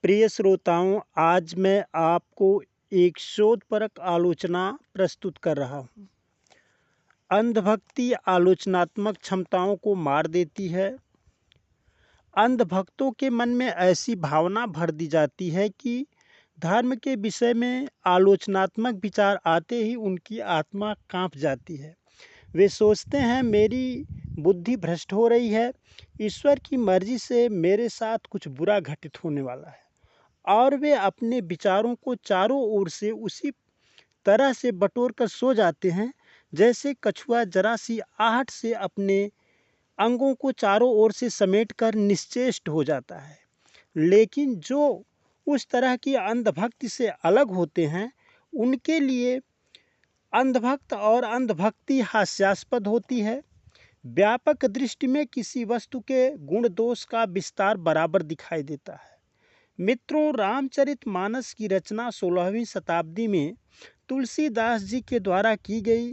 प्रिय श्रोताओं, आज मैं आपको एक शोधपरक आलोचना प्रस्तुत कर रहा हूँ। अंधभक्ति आलोचनात्मक क्षमताओं को मार देती है। अंधभक्तों के मन में ऐसी भावना भर दी जाती है कि धर्म के विषय में आलोचनात्मक विचार आते ही उनकी आत्मा कांप जाती है। वे सोचते हैं मेरी बुद्धि भ्रष्ट हो रही है, ईश्वर की मर्जी से मेरे साथ कुछ बुरा घटित होने वाला है। और वे अपने विचारों को चारों ओर से उसी तरह से बटोर कर सो जाते हैं जैसे कछुआ जरा सी आहट से अपने अंगों को चारों ओर से समेटकर निश्चेष्ट हो जाता है। लेकिन जो उस तरह की अंधभक्ति से अलग होते हैं, उनके लिए अंधभक्त और अंधभक्ति हास्यास्पद होती है। व्यापक दृष्टि में किसी वस्तु के गुण दोष का विस्तार बराबर दिखाई देता है। मित्रों, रामचरितमानस की रचना 16वीं शताब्दी में तुलसीदास जी के द्वारा की गई।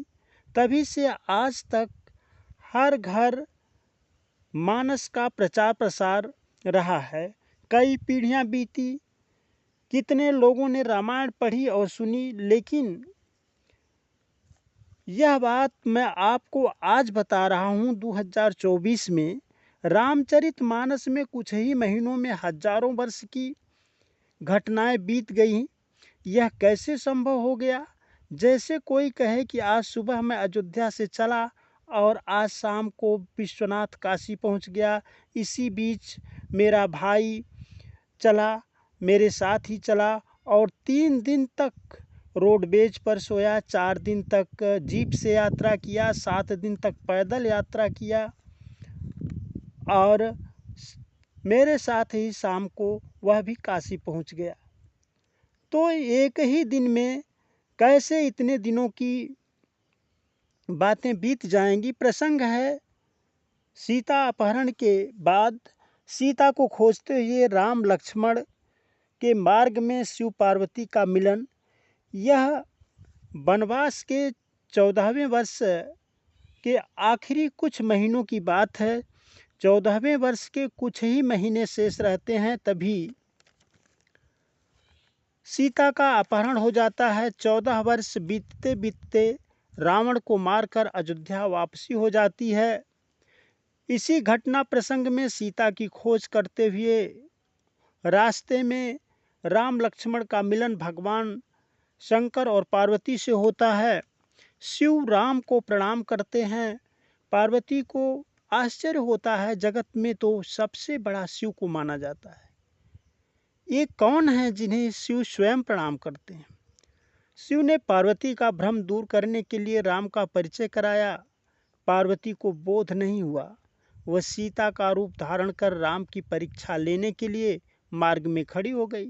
तभी से आज तक हर घर मानस का प्रचार प्रसार रहा है। कई पीढ़ियां बीती, कितने लोगों ने रामायण पढ़ी और सुनी, लेकिन यह बात मैं आपको आज बता रहा हूँ 2024 में। रामचरितमानस में कुछ ही महीनों में हजारों वर्ष की घटनाएं बीत गई। यह कैसे संभव हो गया? जैसे कोई कहे कि आज सुबह मैं अयोध्या से चला और आज शाम को विश्वनाथ काशी पहुंच गया। इसी बीच मेरा भाई चला, मेरे साथ ही चला और 3 दिन तक रोडवेज पर सोया, 4 दिन तक जीप से यात्रा किया, 7 दिन तक पैदल यात्रा किया और मेरे साथ ही शाम को वह भी काशी पहुंच गया। तो एक ही दिन में कैसे इतने दिनों की बातें बीत जाएंगी? प्रसंग है सीता अपहरण के बाद सीता को खोजते हुए राम लक्ष्मण के मार्ग में शिव पार्वती का मिलन। यह वनवास के 14वें वर्ष के आखिरी कुछ महीनों की बात है। 14वें वर्ष के कुछ ही महीने शेष रहते हैं, तभी सीता का अपहरण हो जाता है। 14 वर्ष बीतते बीतते रावण को मारकर अयोध्या वापसी हो जाती है। इसी घटना प्रसंग में सीता की खोज करते हुए रास्ते में राम लक्ष्मण का मिलन भगवान शंकर और पार्वती से होता है। शिव राम को प्रणाम करते हैं। पार्वती को आश्चर्य होता है, जगत में तो सबसे बड़ा शिव को माना जाता है। ये कौन है जिन्हें शिव स्वयं प्रणाम करते हैं? शिव ने पार्वती का भ्रम दूर करने के लिए राम का परिचय कराया। पार्वती को बोध नहीं हुआ। वह सीता का रूप धारण कर राम की परीक्षा लेने के लिए मार्ग में खड़ी हो गई।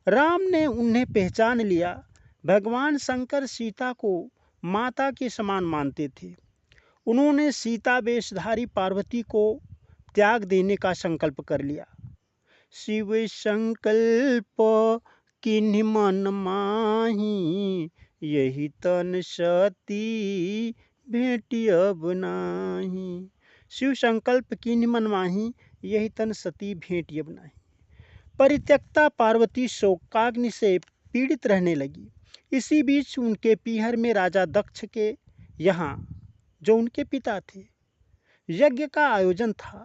राम ने उन्हें पहचान लिया। भगवान शंकर सीता को माता के समान मानते थे। उन्होंने सीता वेशधारी पार्वती को त्याग देने का संकल्प कर लिया। शिव संकल्प किन्हि मन माही, यही तन सती भेटी अब नाही। शिव संकल्प किन्हि मन माही, यही तन सती भेटी अब नाही। परित्यक्ता पार्वती शोकाग्नि से पीड़ित रहने लगी। इसी बीच उनके पीहर में राजा दक्ष के यहाँ, जो उनके पिता थे, यज्ञ का आयोजन था।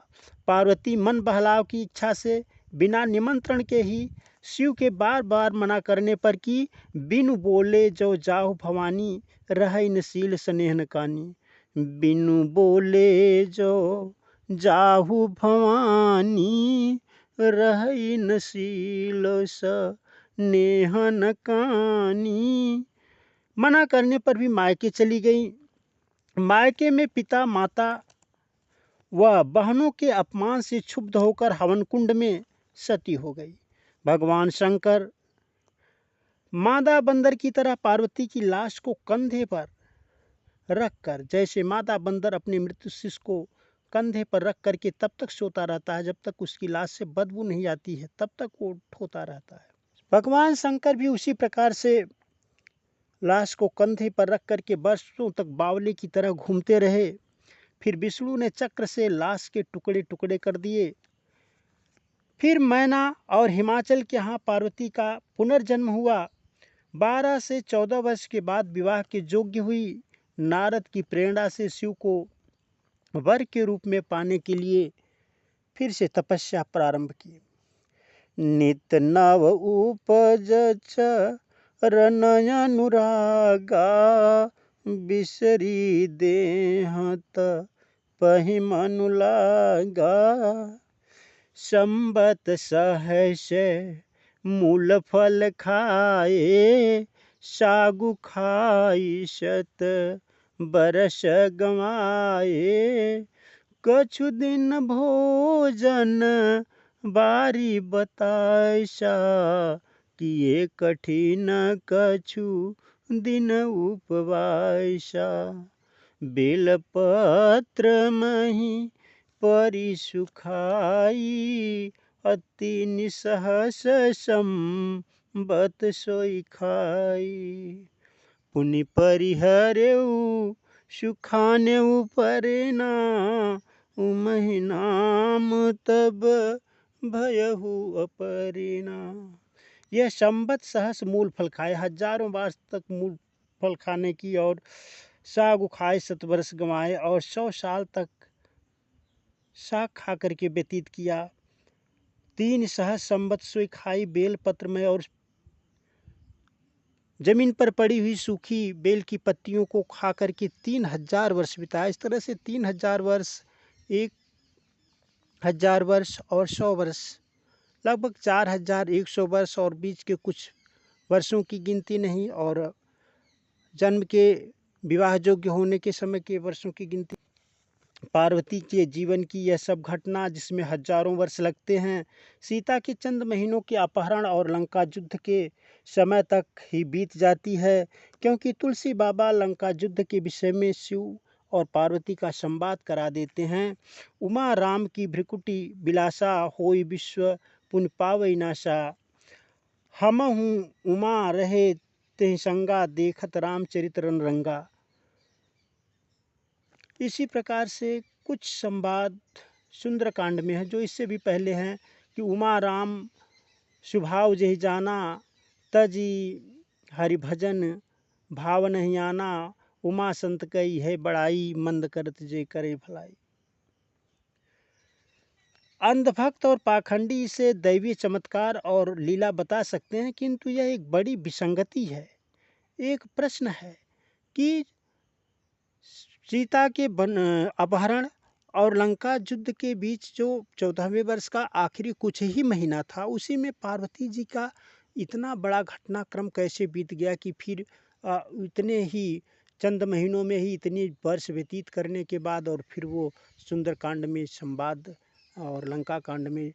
पार्वती मन बहलाव की इच्छा से बिना निमंत्रण के ही शिव के बार बार मना करने पर कि बिनु बोले जो जाहु भवानी, रहै नशील स्नेह न कानी। बिनु बोले जो जाहु भवानी, रहै नशील स्नेह न कानी। मना करने पर भी मायके चली गई। मायके में पिता, माता व बहनों के अपमान से क्षुब्ध होकर हवन कुंड में सती हो गई। भगवान शंकर मादा बंदर की तरह पार्वती की लाश को कंधे पर रखकर, जैसे मादा बंदर अपने मृत्यु शिशु को कंधे पर रख करके तब तक सोता रहता है जब तक उसकी लाश से बदबू नहीं आती है, तब तक वो ठोता रहता है। भगवान शंकर भी उसी प्रकार से लाश को कंधे पर रख करके वर्षों तक बावले की तरह घूमते रहे। फिर विष्णु ने चक्र से लाश के टुकड़े टुकड़े कर दिए। फिर मैना और हिमाचल के यहाँ पार्वती का पुनर्जन्म हुआ। 12 से 14 वर्ष के बाद विवाह के योग्य हुई। नारद की प्रेरणा से शिव को वर के रूप में पाने के लिए फिर से तपस्या प्रारंभ की। नित नव उपज चरण अनुरागा, बिसरी देहत पहि मनु लागा। संबत सहस मूल फल खाए, सागु खाई शत बरस गवाए। कछु दिन भोजन बारी बताइसा, किए कठिन कछु दिन उपवासा। बेलपत्र मही परि सुखाई, अति निसहस संबत सोई खाई। पुनि परिहरेऊ सुखानेऊ परेना, उमहि नाम तब भयहु अपरिणा। यह संबत सहस मूल फल खाए, हजारों वर्ष तक मूल फल खाने की, और साग खाए 7 वर्ष गंवाए, और 100 साल तक साग खा करके व्यतीत किया। 3 सहस संबत सोई खाई, बेल पत्र में और जमीन पर पड़ी हुई सूखी बेल की पत्तियों को खा करके 3000 वर्ष बिताए। इस तरह से 3000 वर्ष, 1000 वर्ष और 100 वर्ष, लगभग 4100 वर्ष, और बीच के कुछ वर्षों की गिनती नहीं, और जन्म के विवाह योग्य होने के समय के वर्षों की गिनती। पार्वती के जीवन की यह सब घटना, जिसमें हजारों वर्ष लगते हैं, सीता के चंद महीनों के अपहरण और लंका युद्ध के समय तक ही बीत जाती है, क्योंकि तुलसी बाबा लंका युद्ध के विषय में शिव और पार्वती का संवाद करा देते हैं। उमा राम की भ्रिकुटी बिलासा, होई विश्व पुन पावई नासा। हमहु उमा रहे तेहि संगा, देखत रामचरित रन रंगा। इसी प्रकार से कुछ संवाद सुंदरकांड में है, जो इससे भी पहले हैं कि उमा राम स्वभाव जहि जाना, तजी हरिभजन भाव नहीं आना। उमा संत कई है बड़ाई, मंद करत जे करे भलाई। अंधभक्त और पाखंडी इसे दैवीय चमत्कार और लीला बता सकते हैं, किंतु यह एक बड़ी विसंगति है। एक प्रश्न है कि सीता के अपहरण और लंका युद्ध के बीच जो 14वें वर्ष का आखिरी कुछ ही महीना था, उसी में पार्वती जी का इतना बड़ा घटनाक्रम कैसे बीत गया कि फिर इतने ही चंद महीनों में ही इतनी वर्ष व्यतीत करने के बाद और फिर वो सुंदरकांड में संवाद और लंका कांड में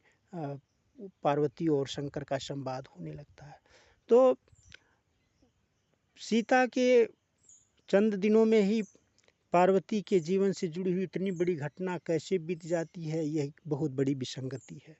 पार्वती और शंकर का संवाद होने लगता है। तो सीता के चंद दिनों में ही पार्वती के जीवन से जुड़ी हुई इतनी बड़ी घटना कैसे बीत जाती है, यह बहुत बड़ी विसंगति है।